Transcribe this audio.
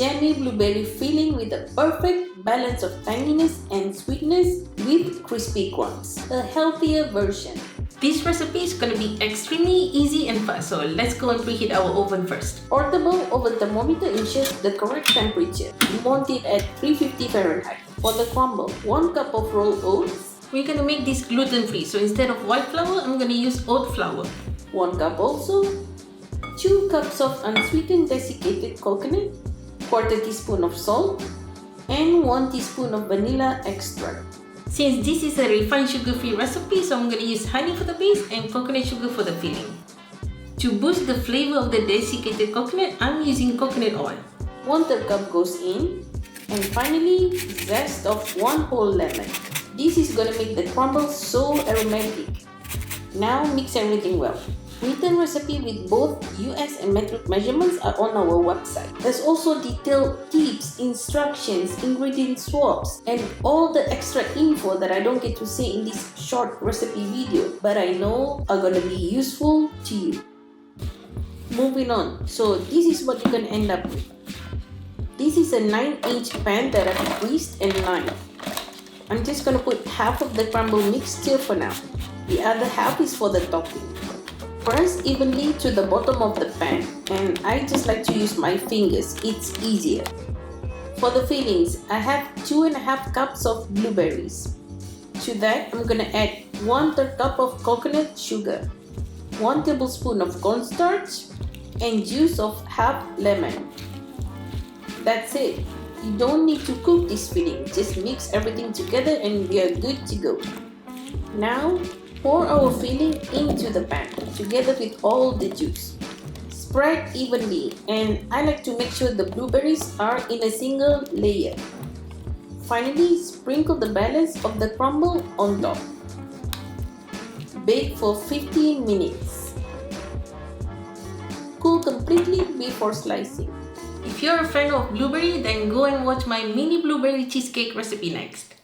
jammy blueberry filling with a perfect balance of tanginess and sweetness with crispy crumbs, a healthier version. This recipe is going to be extremely easy and fast, so let's go and preheat our oven first. Portable oven thermometer ensures the correct temperature. We want it at 350 Fahrenheit. For the crumble, 1 cup of rolled oats. We're going to make this gluten-free, so instead of white flour, I'm going to use oat flour. 1 cup also. 2 cups of unsweetened desiccated coconut, 1/4 teaspoon of salt, and 1 teaspoon of vanilla extract. Since this is a refined sugar-free recipe, so I'm going to use honey for the base and coconut sugar for the filling. To boost the flavor of the desiccated coconut, I'm using coconut oil. 1/3 cup goes in. And finally, zest of 1 whole lemon. This is going to make the crumble so aromatic. Now mix everything well. Written recipe with both US and metric measurements are on our website. There's also detailed tips, instructions, ingredient swaps, and all the extra info that I don't get to say in this short recipe video, but I know are gonna be useful to you. Moving on, so this is what you can end up with. This is a 9-inch pan that I've greased and lined. I'm just gonna put half of the crumble mixture for now. The other half is for the topping. Press evenly to the bottom of the pan, and I just like to use my fingers, it's easier. For the fillings, I have 2.5 cups of blueberries. To that, I'm gonna add 1/3 cup of coconut sugar, 1 tablespoon of cornstarch, and juice of half lemon. That's it. You don't need to cook this filling, just mix everything together and we are good to go. Now, pour our filling into the pan together with all the juice. Spread evenly, and I like to make sure the blueberries are in a single layer. Finally, sprinkle the balance of the crumble on top. Bake for 15 minutes. Cool completely before slicing. If you're a fan of blueberry, then go and watch my mini blueberry cheesecake recipe next.